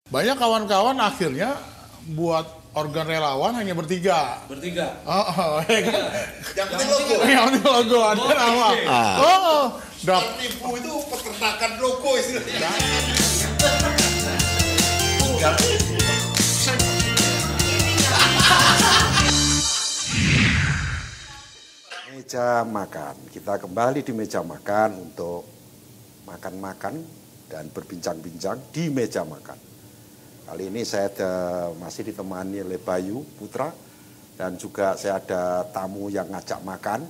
Banyak kawan-kawan akhirnya buat organ relawan hanya bertiga. Bertiga? Ya kan? Yang penting logo. Yang penting logo, ada nama. Nipu itu peternakan logo istilahnya. Meja makan. Kita kembali di meja makan untuk makan-makan dan berbincang-bincang di meja makan. Kali ini saya masih ditemani oleh Bayu Putra dan juga saya ada tamu yang ngajak makan,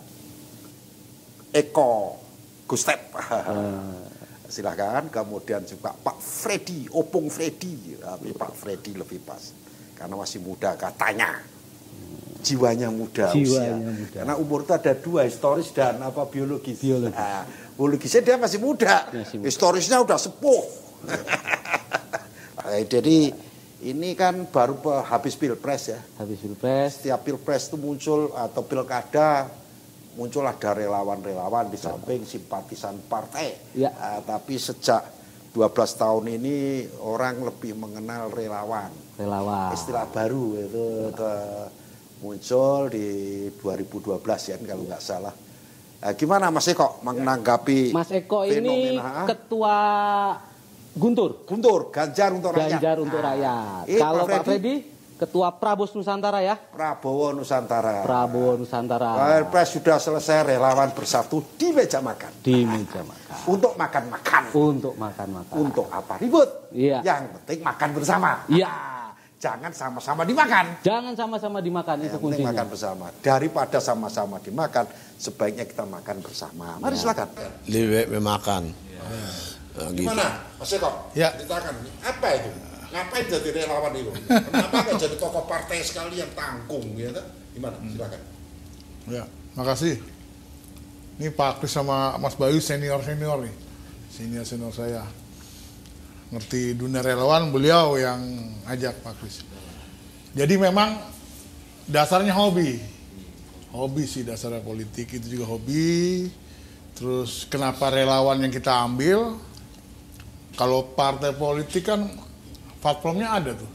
Eko Gustep. Silahkan. Kemudian juga Pak Freddy, Opung Freddy, tapi Pak Freddy lebih pas karena masih muda katanya. Jiwanya muda, usia. Muda. Karena umur itu ada dua, historis dan biologis. Nah, biologisnya dia masih muda, historisnya udah sepuh. Jadi ini kan baru habis pilpres ya. Habis pilpres. Setiap pilpres itu muncul atau pilkada muncul ada relawan-relawan di samping simpatisan partai. Ya. Tapi sejak 12 tahun ini orang lebih mengenal relawan. Istilah baru itu muncul di 2012 ya kalau nggak salah. Gimana Mas Eko menanggapi Mas Eko ini ketua Guntur, Ganjar untuk rakyat. Ganjar untuk rakyat. Kalau Pak Freddy, ketua Prabowo Nusantara ya. Prabowo Nusantara. Pilpres sudah selesai, relawan bersatu di meja makan. Di meja makan. Untuk makan-makan. Untuk apa ribut? Iya. Yang penting makan bersama. Iya. Jangan sama-sama dimakan. Itu kuncinya. Makan bersama. Daripada sama-sama dimakan, sebaiknya kita makan bersama. Mari silakan. Lebih memakan. Gimana, Mas Eko? Ya. Ceritakan, apa itu? Ngapain jadi relawan itu? Kenapa nggak jadi tokoh partai sekalian tanggung? Ya, gimana? Silakan. Ya, makasih. Ini Pak Kris sama Mas Bayu senior nih, senior saya. Ngerti dunia relawan, beliau yang ajak Pak Kris. Jadi memang dasarnya hobi sih, dasarnya politik itu juga hobi. Terus kenapa relawan yang kita ambil? Kalau partai politik kan platformnya ada tuh,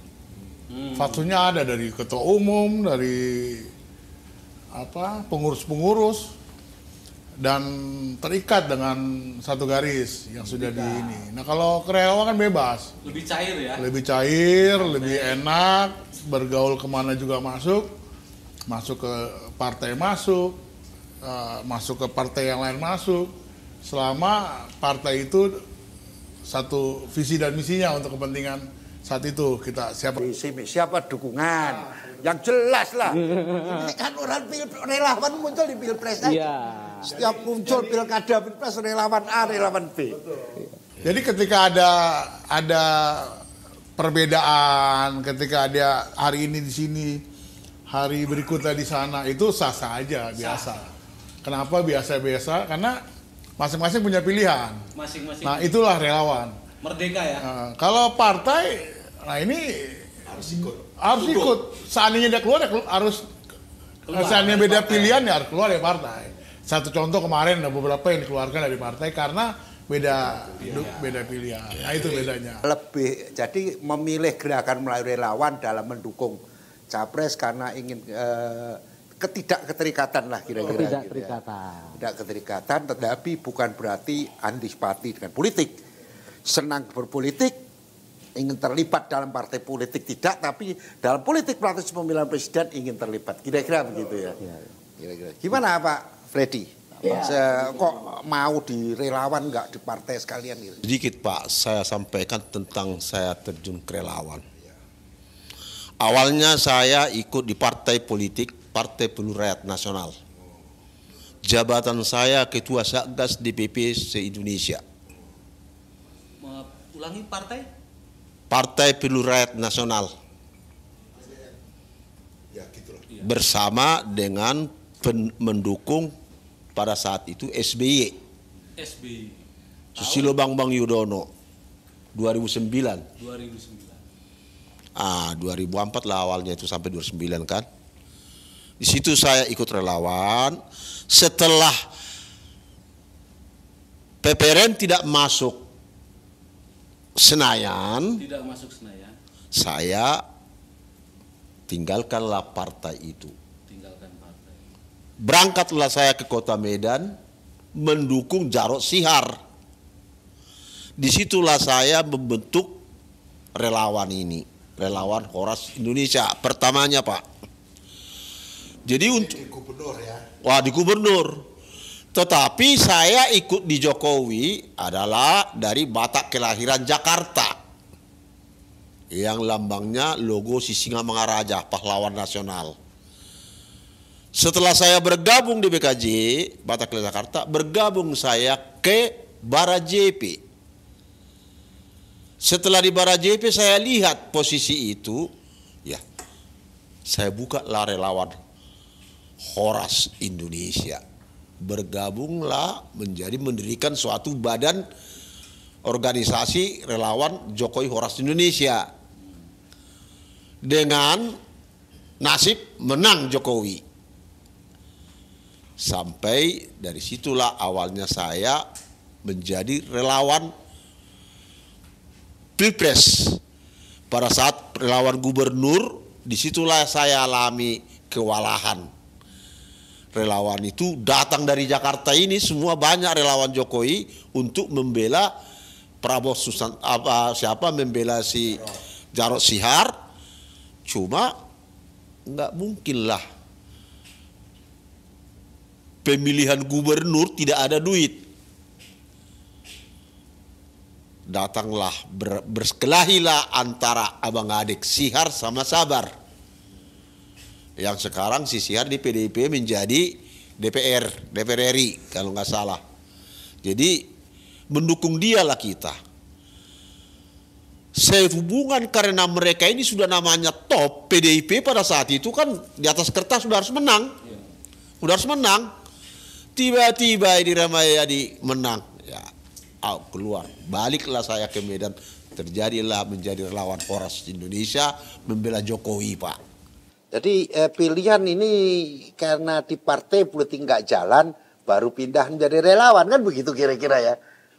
fatsunya ada dari ketua umum, dari pengurus-pengurus, dan terikat dengan satu garis yang sudah di ini. Nah kalau relawan kan bebas, lebih cair ya, lebih enak, bergaul kemana juga masuk ke partai masuk ke partai yang lain masuk, selama partai itu satu visi dan misinya untuk kepentingan saat itu kita siapa dukungan yang jelas lah. Ini kan orang relawan muncul di pilpres aja. Iya. Setiap muncul pilkada pilpres relawan A, relawan B. Jadi ketika ada perbedaan, ketika ada hari ini di sini, hari berikutnya di sana, itu sah-sah aja, biasa. Kenapa biasa-biasa? Karena masing-masing punya pilihan. Nah itulah relawan. Merdeka ya. Kalau partai, nah ini harus ikut. Seandainya dia keluar, harus. Seandainya beda pilihan ya harus keluar dari partai. Satu contoh kemarin ada beberapa yang dikeluarkan dari partai karena beda pilihan. Nah itu bedanya. Jadi memilih gerakan melalui relawan dalam mendukung capres karena ingin ketidakketerikatan lah kira-kira. Tidak keterikatan, tetapi bukan berarti antipati dengan politik. Senang berpolitik, ingin terlibat dalam partai politik tidak, tapi dalam politik praktis pemilihan presiden ingin terlibat. Kira-kira begitu ya. Kira-kira. Gimana Pak Freddy? Kok mau di relawan nggak di partai sekalian gitu? Sedikit Pak, saya sampaikan tentang saya terjun ke relawan. Awalnya saya ikut di partai politik, Partai Peluru Rakyat Nasional. Jabatan saya Ketua Satgas DPP se-Indonesia. Ulangi partai? Partai Peluru Rakyat Nasional. Ya, gitu loh. Bersama dengan mendukung pada saat itu SBY. Susilo Bambang Yudhoyono. 2009. 2004 lah awalnya itu sampai 2009 kan. Di situ saya ikut relawan. Setelah PPRN tidak masuk Senayan, Tidak masuk Senayan. saya tinggalkanlah partai itu. Tinggalkan partai. Berangkatlah saya ke kota Medan mendukung Jarod Sihar. Disitulah saya membentuk relawan ini, relawan Horas Indonesia pertamanya, Pak. Jadi untuk Di gubernur ya. wah, di gubernur. Tetapi saya ikut di Jokowi adalah dari Batak kelahiran Jakarta, yang lambangnya logo Sisingamangaraja, pahlawan nasional. Setelah saya bergabung di BKJ Batak kelahiran Jakarta, bergabung saya ke Barajepi. Setelah di Barajepi saya lihat posisi itu, ya, saya buka lah relawan Horas Indonesia. Bergabunglah menjadi mendirikan suatu badan organisasi relawan Jokowi Horas Indonesia. Dengan nasib menang Jokowi. Sampai dari situlah awalnya saya menjadi relawan Pilpres. Pada saat relawan gubernur, disitulah saya alami kewalahan. Relawan itu datang dari Jakarta ini semua banyak relawan Jokowi untuk membela Prabowo membela si Jarod Sihar. Cuma nggak mungkin lah pemilihan gubernur tidak ada duit. Datanglah berkelahilah antara abang adik Sihar sama Sabar. Yang sekarang si Sihar di PDIP menjadi DPR RI kalau nggak salah. Jadi mendukung dia lah kita. Sehubungan karena mereka ini sudah namanya top, PDIP pada saat itu kan di atas kertas sudah harus menang. Sudah harus menang. Tiba-tiba ini Ramayadi menang. Ya, keluar. Baliklah saya ke Medan. Terjadilah menjadi relawan Horas Indonesia membela Jokowi, Pak. Jadi pilihan ini karena di partai politik nggak jalan, baru pindah menjadi relawan, kan begitu kira-kira ya.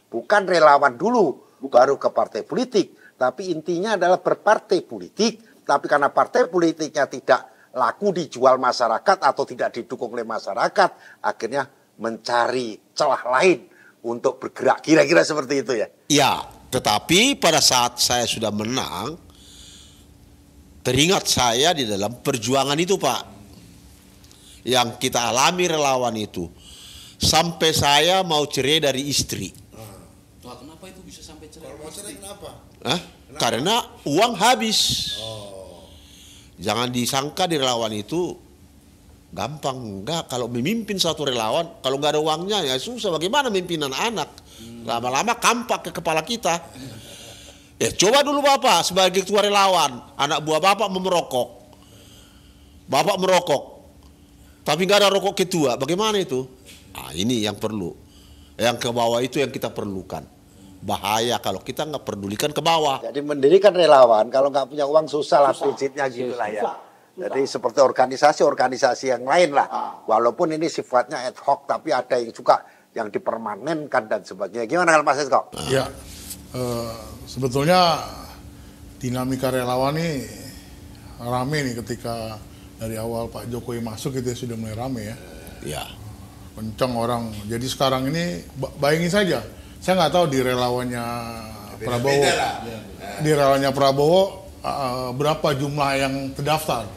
Bukan relawan dulu, baru ke partai politik. Tapi intinya adalah berpartai politik, tapi karena partai politiknya tidak laku dijual masyarakat atau tidak didukung oleh masyarakat, akhirnya mencari celah lain untuk bergerak. Kira-kira seperti itu ya? Ya, tetapi pada saat saya sudah menang, teringat saya di dalam perjuangan itu, Pak, yang kita alami relawan itu, sampai saya mau cerai dari istri. Wah, kenapa itu bisa sampai cerai? Kalau mau cerai kenapa? Karena uang habis. Jangan disangka di relawan itu gampang. Enggak, kalau memimpin satu relawan, kalau nggak ada uangnya ya susah. Bagaimana memimpin anak? Lama-lama kampak ke kepala kita. Coba dulu Bapak sebagai ketua relawan, anak buah Bapak merokok. Bapak merokok, tapi nggak ada rokok ketua. Bagaimana itu? Ini yang perlu. Yang ke bawah itu yang kita perlukan. Bahaya kalau kita nggak pedulikan ke bawah. Jadi mendirikan relawan, kalau nggak punya uang susah lah prinsipnya gitu lah ya. Jadi seperti organisasi-organisasi yang lain lah. Walaupun ini sifatnya ad hoc, tapi ada yang suka yang dipermanenkan dan sebagainya. Gimana kalau Mas Esko? Ya, sebetulnya dinamika relawan ini rame nih ketika dari awal Pak Jokowi masuk itu sudah mulai rame ya. Ya. Kencang orang. Jadi sekarang ini bayangin saja. Saya nggak tahu di relawannya Prabowo. Di relawannya Prabowo berapa jumlah yang terdaftar.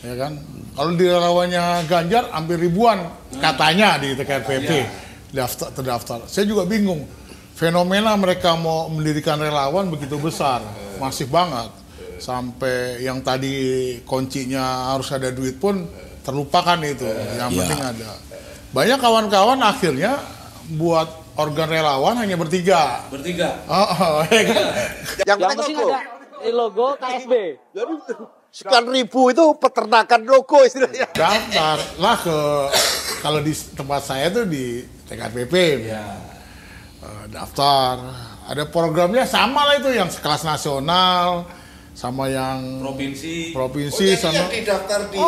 Ya kan? Kalau di relawannya Ganjar hampir ribuan katanya di TKPP terdaftar. Saya juga bingung. Fenomena mereka mau mendirikan relawan begitu besar, masif banget. Sampai yang tadi kuncinya harus ada duit pun terlupakan itu. Yang penting ada. Banyak kawan-kawan akhirnya buat organ relawan hanya bertiga. Bertiga. Yang Yang penting penting logo. ada logo KSB. Jadi sekian ribu itu peternakan logo istilahnya. Daftar lah kalau di tempat saya tuh di TKPP. Daftar. Ada programnya sama lah itu yang sekelas nasional sama yang provinsi Jadi sama yang didaftar di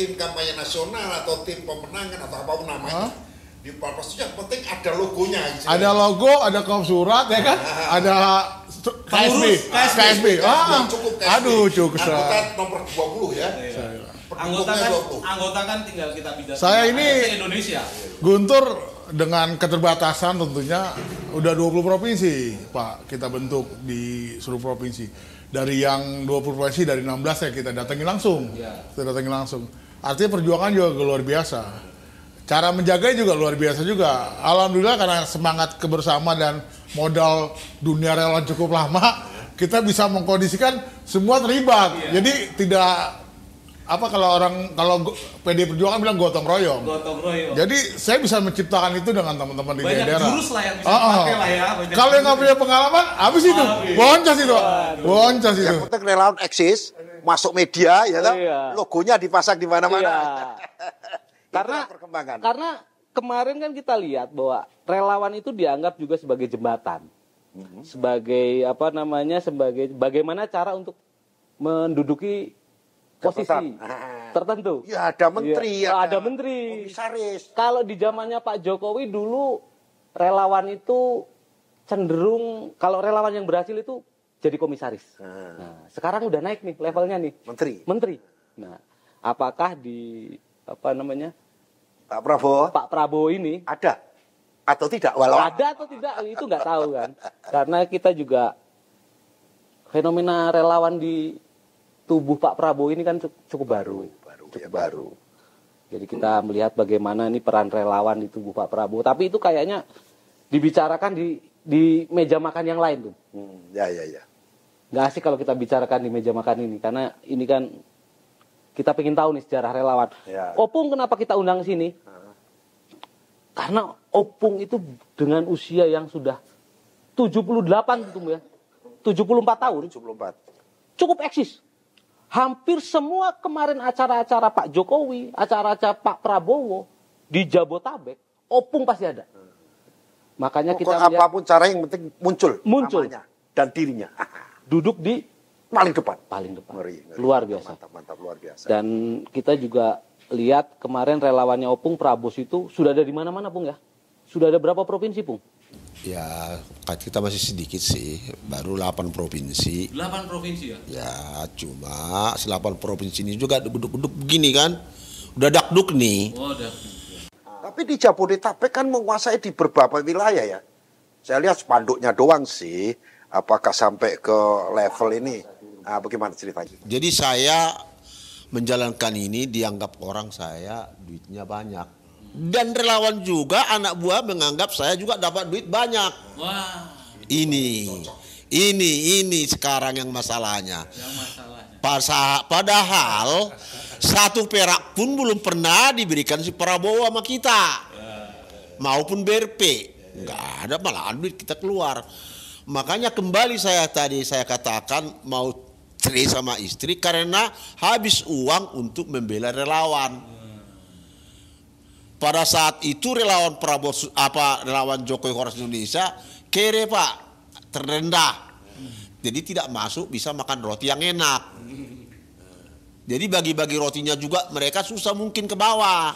tim kampanye nasional atau tim pemenangan atau apapun namanya. Di Parpos itu yang penting ada logonya. Ada logo, ada kop surat ya kan, ada KSB. Cukup KSB. Aduh, cukup. Anggota nomor 20 ya. Anggota kan tinggal kita bidang. Saya ini Indonesia. Guntur dengan keterbatasan tentunya udah 20 provinsi, Pak, kita bentuk di seluruh provinsi. Dari yang 20 provinsi dari 16 ya kita datangi langsung. Kita datangi langsung. Artinya perjuangan juga luar biasa. Cara menjaga juga luar biasa juga. Alhamdulillah karena semangat kebersama dan modal dunia relawan cukup lama, kita bisa mengkondisikan semua terlibat. Jadi tidak kalau PD Perjuangan bilang gotong royong. Jadi saya bisa menciptakan itu dengan teman-teman di daerah. Banyak jurus lah yang bisa dipakai lah ya. Kalau yang nggak punya pengalaman, habis itu. Boncos itu. Yang penting relawan eksis, masuk media ya, logonya dipasang di mana-mana. Karena kemarin kan kita lihat bahwa relawan itu dianggap juga sebagai jembatan, sebagai sebagai bagaimana cara untuk menduduki posisi tertentu. Ya ada menteri, ada menteri, komisaris. Kalau di zamannya Pak Jokowi dulu relawan itu cenderung kalau relawan yang berhasil itu jadi komisaris. Nah, sekarang udah naik nih levelnya nih. Menteri. Nah, apakah di Pak Prabowo ini ada atau tidak? Ada atau tidak itu nggak tahu kan. Karena kita juga fenomena relawan di tubuh Pak Prabowo ini kan cukup baru. Jadi kita melihat bagaimana ini peran relawan di tubuh Pak Prabowo. Tapi itu kayaknya dibicarakan di meja makan yang lain tuh. Ya. Nggak asik kalau kita bicarakan di meja makan ini karena ini kan kita pengen tahu nih sejarah relawan. Ya. Opung kenapa kita undang ke sini? Karena Opung itu dengan usia yang sudah 78 ya. 74 tahun. 74. Cukup eksis. Hampir semua kemarin acara-acara Pak Jokowi, acara-acara Pak Prabowo di Jabotabek, Opung pasti ada. Makanya kita melihat apapun cara yang penting muncul namanya dan dirinya. Duduk di paling depan. Ngeri. Luar biasa. Mantap, luar biasa. Dan kita juga lihat kemarin relawannya Opung Prabos itu sudah ada di mana-mana, Pung ya. Sudah ada berapa provinsi, Pung? Ya, kita masih sedikit sih, baru 8 provinsi. 8 provinsi ya? Ya, cuma 8 provinsi ini juga duduk-duduk begini kan. Udah dakduk nih. Oh, dakduk. Tapi di Jabodetabek kan menguasai di beberapa wilayah ya. Saya lihat spanduknya doang sih. Apakah sampai ke level ini? Nah, bagaimana ceritanya? Jadi saya menjalankan ini dianggap orang saya duitnya banyak. Dan relawan juga anak buah menganggap saya juga dapat duit banyak. Wah. Ini sekarang yang masalahnya. Padahal 1 perak pun belum pernah diberikan si Prabowo sama kita. Maupun BRP. Enggak ada, malah duit kita keluar. Makanya kembali saya katakan mau cerai sama istri karena habis uang untuk membela relawan. Pada saat itu relawan Prabowo relawan Jokowi Horas Indonesia kere Pak, terendah. Jadi tidak masuk bisa makan roti yang enak. Jadi bagi-bagi rotinya juga mereka susah mungkin ke bawah.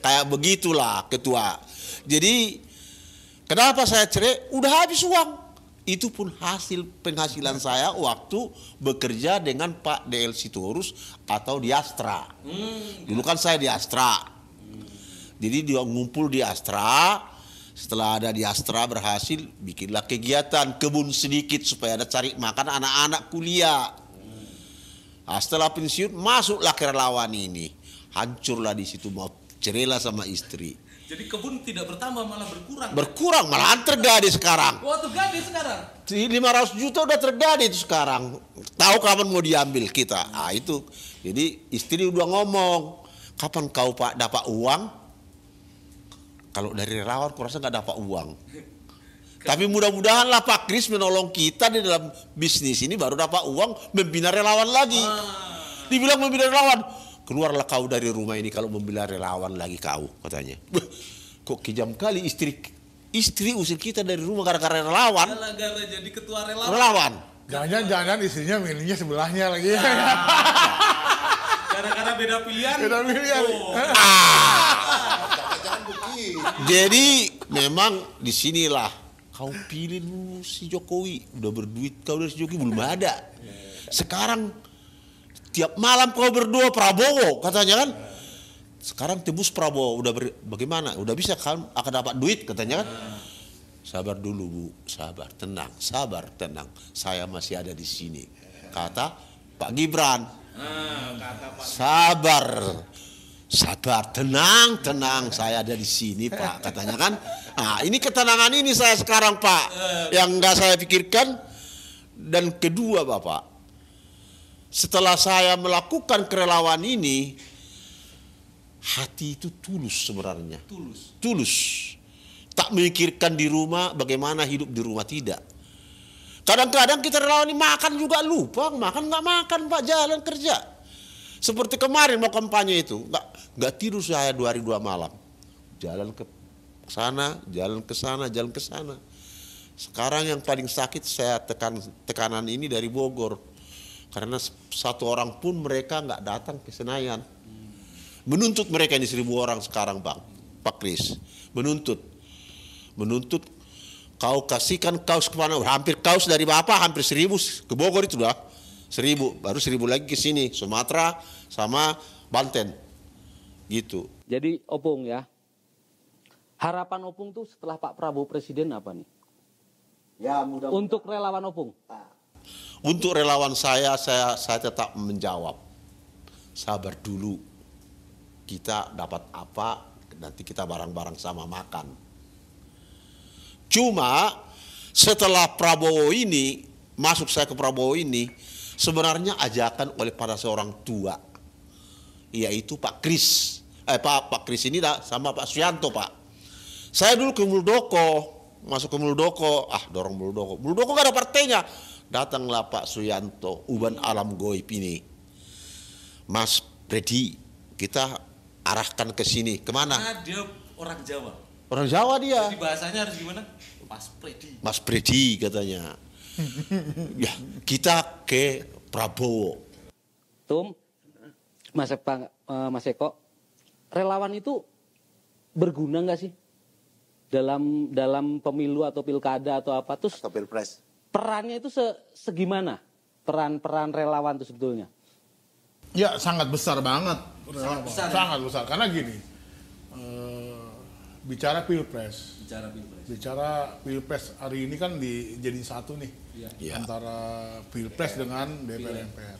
Kayak begitulah ketua. Jadi kenapa saya cerai? Udah habis uang. Itu pun hasil penghasilan saya waktu bekerja dengan Pak DL Sitorus atau di Astra. Dulu kan saya di Astra. Jadi dia ngumpul di Astra. Setelah ada di Astra berhasil bikinlah kegiatan kebun sedikit supaya ada cari makan anak-anak kuliah. Nah, setelah pensiun masuklah ke relawan ini. Hancurlah di situ, mau cerailah sama istri. Jadi kebun tidak bertambah malah berkurang. Berkurang malah tergade sekarang. Wah, tergade sekarang. 500 juta udah tergade itu sekarang. Tahu kapan mau diambil kita. Ah itu. Jadi istri udah ngomong, kapan kau Pak dapat uang? Kalau dari relawan kurasa nggak dapat uang. Tapi mudah-mudahan lah Pak Kris menolong kita di dalam bisnis ini baru dapat uang membina relawan lagi. Dibilang membina relawan. Keluarlah kau dari rumah ini kalau membela relawan lagi kau, katanya. Kok kejam kali istri usir kita dari rumah gara-gara relawan. Gara-gara jadi ketua relawan. Relawan. Jangan-jangan istrinya milihnya sebelahnya lagi. Gara-gara beda pilihan. Beda pilihan. Oh. Jangan begitu. Jadi memang disinilah kau pilih dulu si Jokowi, udah berduit kau dari si Jokowi belum ada. Sekarang tiap malam kau berdua Prabowo katanya kan. Sekarang tebus Prabowo bagaimana? Udah bisa kan akan dapat duit katanya kan. Sabar dulu Bu, sabar, tenang, saya masih ada di sini. Kata Pak Gibran. Sabar, tenang, saya ada di sini Pak, katanya kan. Nah ini ketenangan ini saya sekarang Pak, yang nggak saya pikirkan. Dan kedua Bapak, setelah saya melakukan kerelawan ini, hati itu tulus sebenarnya. Tulus. Tak memikirkan di rumah bagaimana hidup di rumah, tidak. Kadang-kadang kita relawan ini makan juga lupa, makan nggak makan Pak, jalan kerja. Seperti kemarin mau kampanye itu, nggak tidur saya 2 hari 2 malam. Jalan ke sana, jalan ke sana. Sekarang yang paling sakit saya tekanan ini dari Bogor. Karena 1 orang pun mereka nggak datang ke Senayan. Menuntut mereka ini 1.000 orang sekarang Bang, Pak Kris. Menuntut kau kasihkan kaos kemana, hampir kaos dari Bapak hampir 1.000 ke Bogor itu dah 1.000, baru 1.000 lagi ke sini Sumatera sama Banten gitu. Jadi Opung ya, harapan Opung tuh setelah Pak Prabowo presiden apa nih? Ya mudah. Untuk relawan Opung. Untuk relawan saya tetap menjawab, sabar dulu, kita dapat apa nanti kita bareng-bareng sama makan. Cuma setelah Prabowo ini, masuk saya ke Prabowo ini, sebenarnya ajakan oleh pada seorang tua, yaitu Pak Kris. Pak Kris ini sama Pak Suyanto Pak. Saya dulu ke Muldoko, masuk ke Muldoko, dorong Muldoko. Muldoko gak ada partainya. Datanglah Pak Suyanto, Uban Alam Goib ini. Mas Predi, kita arahkan ke sini. Kemana? Karena dia orang Jawa. Orang Jawa dia. Jadi bahasanya harus gimana? Mas Predi katanya. Ya, kita ke Prabowo. Mas Eko, relawan itu berguna nggak sih dalam pemilu atau pilkada atau apa? Terus Atau pilpres. Perannya itu segimana? Peran relawan itu sebetulnya? Ya sangat besar banget. Sangat besar, ya? Karena gini, bicara pilpres hari ini kan jadi satu nih, antara pilpres dengan DPR MPR.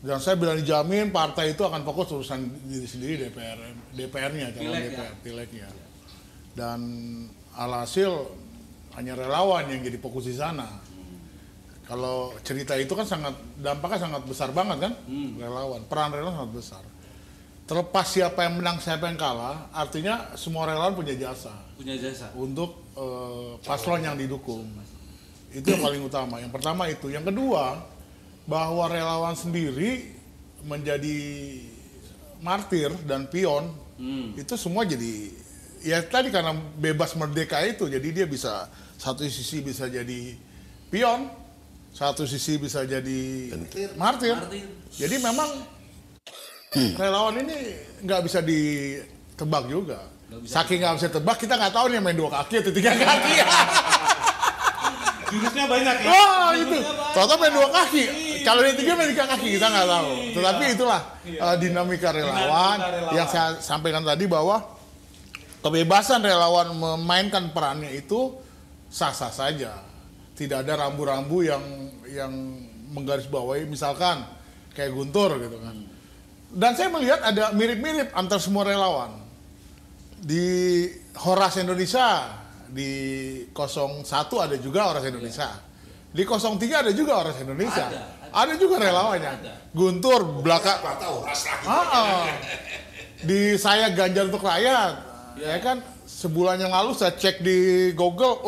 Dan saya bilang dijamin partai itu akan fokus urusan diri sendiri, DPR-nya, pileknya. Dan alhasil hanya relawan yang jadi fokus di sana. Kalau cerita itu kan dampaknya sangat besar banget kan, relawan, peran relawan sangat besar. Terlepas siapa yang menang, siapa yang kalah, artinya semua relawan punya jasa untuk paslon yang didukung. Itu yang paling utama. Yang pertama itu. Yang kedua, bahwa relawan sendiri menjadi martir dan pion, itu semua jadi, ya tadi karena bebas merdeka itu, jadi dia bisa, satu sisi bisa jadi pion, satu sisi bisa jadi martir. Jadi memang relawan ini nggak bisa ditebak juga. Saking nggak bisa tebak, kita nggak tahu nih main 2 kaki atau 3 kaki. Jurusnya banyak ya. Oh itu, total main 2 kaki. Kalau yang 3 main 3 kaki kita nggak tahu. Tetapi itulah dinamika relawan yang saya sampaikan tadi, bahwa kebebasan relawan memainkan perannya itu sah-sah saja. Tidak ada rambu-rambu yang menggarisbawahi, misalkan kayak Guntur gitu kan. Dan saya melihat ada mirip-mirip antar semua relawan. Di Horas Indonesia, di 01 ada juga Horas Indonesia. Di 03 ada juga Horas Indonesia. Ada juga relawannya. Guntur belakang. Di saya Ganjar untuk Rakyat. Ya kan, sebulan yang lalu saya cek di Google,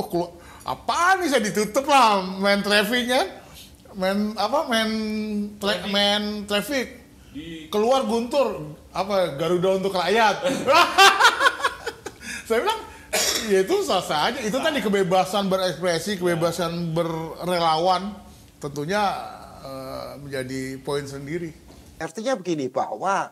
apaan nih, saya ditutup lah main trafficnya. Main traffic. Keluar Guntur, Garuda untuk Rakyat. Saya bilang, ya itu sah-sah aja. Itu tadi kebebasan berekspresi, kebebasan berrelawan, tentunya menjadi poin sendiri. Artinya begini, bahwa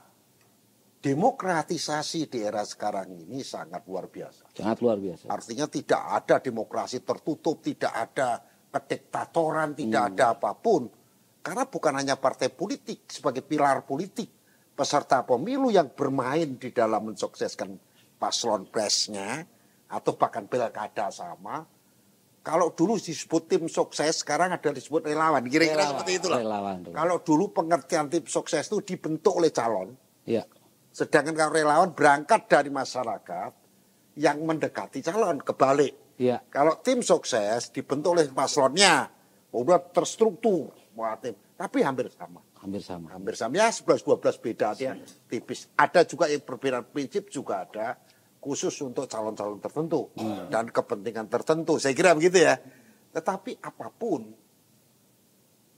demokratisasi di era sekarang ini sangat luar biasa. Sangat luar biasa. Artinya tidak ada demokrasi tertutup, tidak ada kediktatoran, tidak ada apapun. Karena bukan hanya partai politik sebagai pilar politik, peserta pemilu yang bermain di dalam mensukseskan paslon presnya, atau bahkan pilkada sama. Kalau dulu disebut tim sukses, sekarang ada disebut relawan. Kira-kira seperti itulah. Relawan. Kalau dulu pengertian tim sukses itu dibentuk oleh calon. Ya. Sedangkan kalau relawan berangkat dari masyarakat yang mendekati calon, kebalik. Ya. Kalau tim sukses dibentuk oleh paslonnya, udah terstruktur, tim. Tapi hampir sama. Hampir sama. Ya 11-12 beda dia tipis. Ada juga yang perbedaan prinsip juga ada. Khusus untuk calon-calon tertentu dan kepentingan tertentu. Saya kira begitu ya. Tetapi apapun,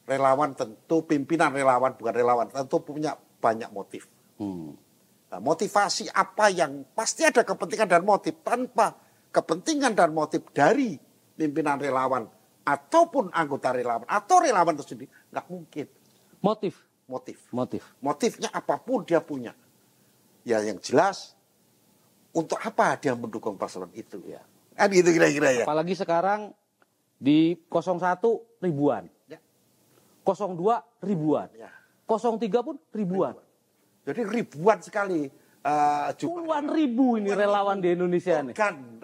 relawan tentu, pimpinan relawan, bukan relawan, tentu punya banyak motif. Nah, motivasi apa yang pasti ada kepentingan dan motif. Tanpa kepentingan dan motif dari pimpinan relawan ataupun anggota relawan atau relawan itu sendiri, nggak mungkin. Motif. Motifnya apapun dia punya. Ya yang jelas, untuk apa dia mendukung paslon itu ya? Kan gitu kira-kira ya. Apalagi sekarang di 01 ribuan. Ya. 02 ribuan. Ya. 03 pun ribuan. Jadi ribuan sekali. Puluhan ribu ini relawan di Indonesia nih.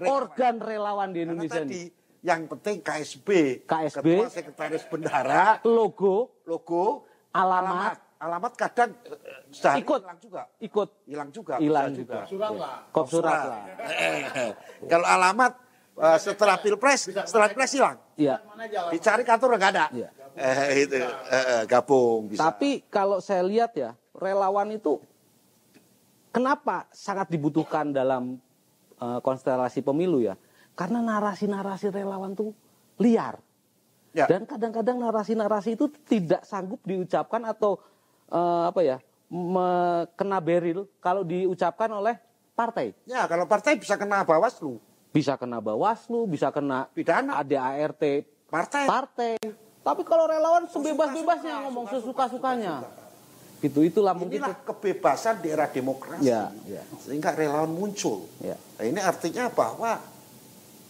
Organ relawan di Indonesia tadi, nih. yang penting KSB. KSB. Ketua Sekretaris Bendahara. Logo. Alamat kadang sehari hilang juga. Hilang juga. Kop surat lah. Kalau alamat setelah pilpres hilang. Iya. Dicari kantor nggak ada. Iya. Itu gabung bisa. Tapi kalau saya lihat ya, relawan itu kenapa sangat dibutuhkan dalam konstelasi pemilu ya? Karena narasi-narasi relawan tuh liar. Ya. Dan kadang-kadang narasi-narasi itu tidak sanggup diucapkan atau kena beril kalau diucapkan oleh partai. Ya, kalau partai bisa kena Bawaslu. Bisa kena Bawaslu, bisa kena pidana. ADART partai. Tapi kalau relawan sebebas-bebasnya ngomong sesuka-sukanya. Itulah mungkin. Inilah kebebasan di era demokrasi. Ya. Sehingga relawan muncul. Ya. Nah, ini artinya bahwa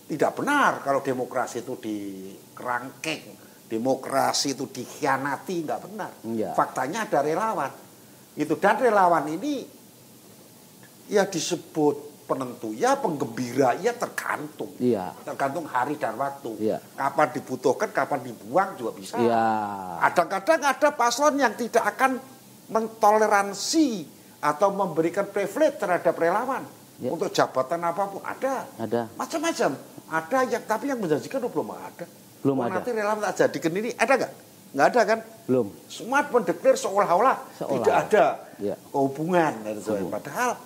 tidak benar kalau demokrasi itu dikerangkeng, demokrasi itu dikhianati, nggak benar. Ya. Faktanya ada relawan. Dan relawan ini ya disebut penentu, ya penggembira, ya tergantung. Ya. Tergantung hari dan waktu. Ya. Kapan dibutuhkan, kapan dibuang juga bisa. Ya. Kadang-kadang ada paslon yang tidak akan mentoleransi atau memberikan privilege terhadap relawan. Ya. Untuk jabatan apapun ada. Macam-macam. Ada tapi yang menjanjikan belum ada. Nanti relawan tak jadikan ini ada nggak? Nggak ada kan? Belum. Semua mendeklar seolah-olah tidak ada hubungan. Padahal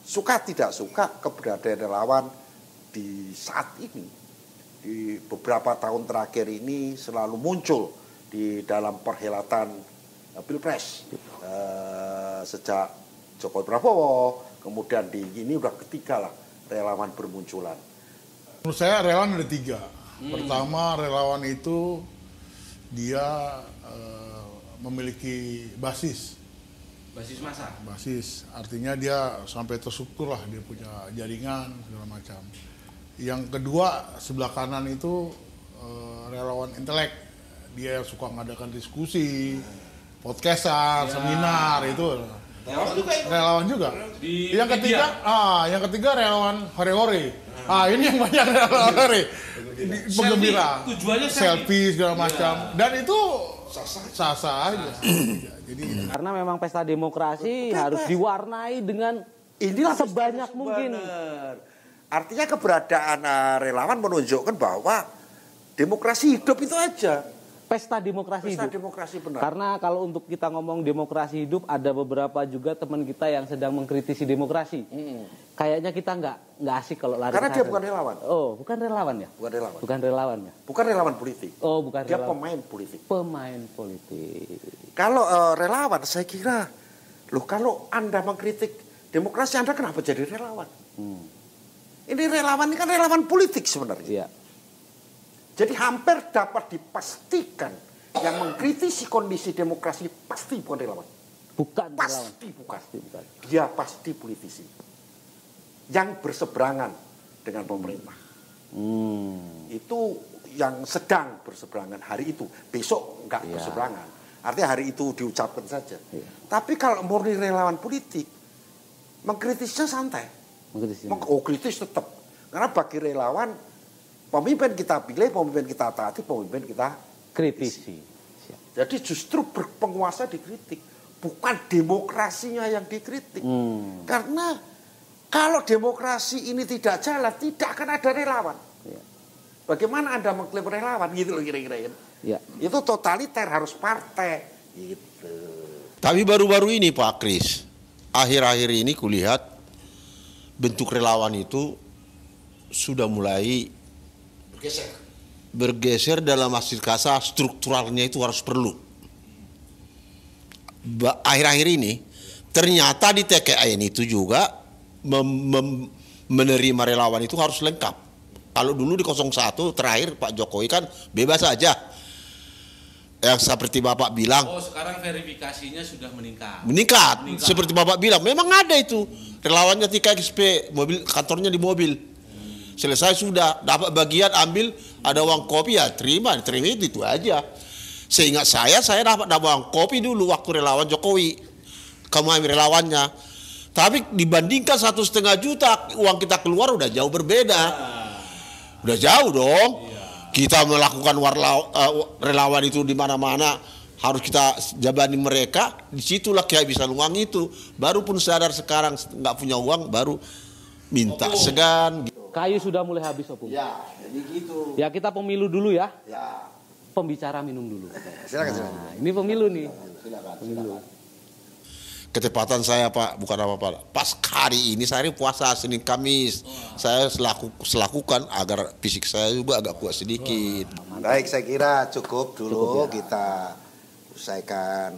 suka tidak suka keberadaan relawan di saat ini, di beberapa tahun terakhir ini selalu muncul di dalam perhelatan pilpres. Sejak Jokowi Prabowo, kemudian di ini udah ketiga lah relawan bermunculan. Menurut saya relawan ada 3. Pertama, relawan itu dia memiliki basis massa. Basis, artinya dia sampai terstruktur lah, dia punya jaringan segala macam. Yang kedua, sebelah kanan itu relawan intelek, dia suka mengadakan diskusi, podcastan, seminar itu. Relawan juga. Yang ketiga relawan hore-hore. Ini yang banyak relawan hore. Penggembira. Tujuannya selfie segala macam. Dan itu sah-sah aja. Jadi karena memang pesta demokrasi harus diwarnai dengan sebanyak mungkin. Artinya keberadaan relawan menunjukkan bahwa demokrasi hidup itu aja. Pesta demokrasi benar. Karena kalau untuk kita ngomong demokrasi hidup, ada beberapa juga teman kita yang sedang mengkritisi demokrasi. Kayaknya kita nggak asik kalau lari. Karena dia bukan relawan. Oh, bukan relawan ya? Bukan relawan ya? Bukan relawan politik. Oh, bukan dia relawan. Pemain politik. Kalau relawan, saya kira, kalau Anda mengkritik demokrasi, Anda kenapa jadi relawan? Ini relawan, ini kan relawan politik sebenarnya. Iya. Jadi hampir dapat dipastikan yang mengkritisi kondisi demokrasi pasti bukan relawan. Bukan relawan. Pasti bukan. Dia pasti politisi yang berseberangan dengan pemerintah. Itu yang sedang berseberangan hari itu. Besok enggak berseberangan. Artinya hari itu diucapkan saja. Tapi kalau murni relawan politik, mengkritisnya santai. Kritis tetap. Karena bagi relawan, pemimpin kita pilih, pemimpin kita taati, pemimpin kita kritisi. Jadi justru berpenguasa dikritik, bukan demokrasinya yang dikritik. Karena kalau demokrasi ini tidak jalan, tidak akan ada relawan. Bagaimana Anda mengklaim relawan gitu loh kira-kira. Itu totaliter, harus partai gitu. Tapi baru-baru ini Pak Kris, akhir-akhir ini kulihat bentuk relawan itu sudah mulai bergeser dalam hasil kasa, strukturalnya itu harus perlu. Akhir-akhir ini ternyata di TKN itu juga menerima relawan itu harus lengkap. Kalau dulu di 01 terakhir Pak Jokowi kan bebas saja. Yang seperti Bapak bilang. Oh, sekarang verifikasinya sudah meningkat. Meningkat. Seperti Bapak bilang, memang ada itu. Relawannya TKXP, mobil kantornya di mobil. Selesai sudah, dapat bagian ambil, ada uang kopi ya terima itu aja. Seingat saya dapat uang kopi dulu waktu relawan Jokowi. Kamu ambil relawannya. Tapi dibandingkan 1,5 juta uang kita keluar udah jauh berbeda. Udah jauh dong. Kita melakukan relawan itu di mana-mana harus kita jabani mereka. Disitulah kehabisan uang itu. Baru pun sadar sekarang nggak punya uang baru minta segan. Kayu sudah mulai habis, Opung. Ya, jadi gitu. Ya kita pemilu dulu ya. Ya. Pembicara minum dulu. Silakan. Nah, ini pemilu nih. Silakan. Ketepatan saya Pak, bukan apa-apa. Pas hari ini saya puasa Senin Kamis. Saya selakukan agar fisik saya juga agak kuat sedikit. Baik, saya kira cukup dulu kita selesaikan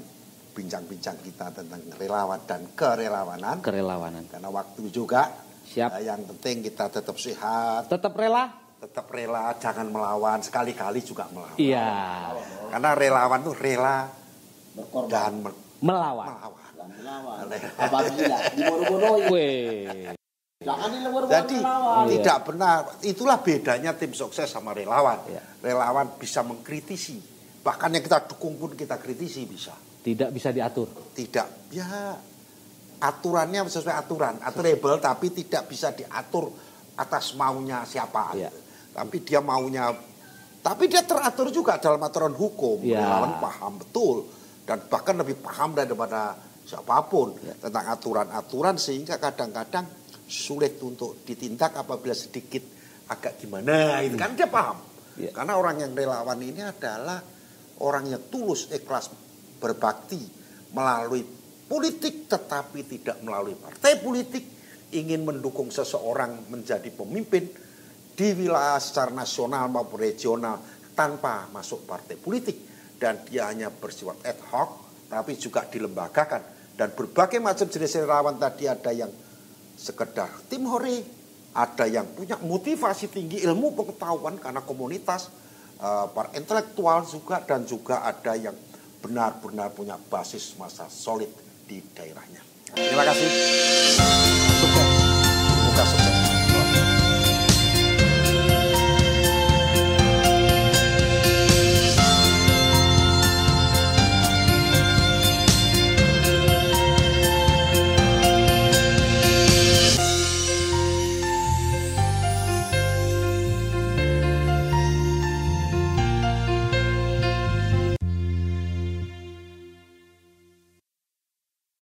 bincang-bincang kita tentang relawan dan kerelawanan. Karena waktu juga. Siap. Yang penting kita tetap sehat. Tetap rela? Tetap rela, jangan melawan. Sekali-kali juga melawan. Iya. Karena relawan tuh rela dan melawan. Apabila dibodoh-bodohin. Jadi tidak benar. Itulah bedanya tim sukses sama relawan. Relawan bisa mengkritisi. Bahkan yang kita dukung pun kita kritisi bisa. Tidak bisa diatur. Tidak. Ya aturannya sesuai aturan. Aturable tapi tidak bisa diatur atas maunya siapa. Tapi dia maunya. Tapi dia teratur juga dalam aturan hukum. Relawan paham betul. Dan bahkan lebih paham daripada siapapun tentang aturan-aturan sehingga kadang-kadang sulit untuk ditindak apabila sedikit agak gimana itu kan dia paham. Karena orang yang relawan ini adalah orang yang tulus, ikhlas, berbakti melalui politik tetapi tidak melalui partai politik, ingin mendukung seseorang menjadi pemimpin di wilayah secara nasional maupun regional tanpa masuk partai politik, dan dia hanya bersifat ad hoc tapi juga dilembagakan. Dan berbagai macam jenis relawan tadi, ada yang sekedar tim hore, ada yang punya motivasi tinggi, ilmu pengetahuan karena komunitas, para intelektual juga, dan juga ada yang benar-benar punya basis massa solid di daerahnya. Terima kasih.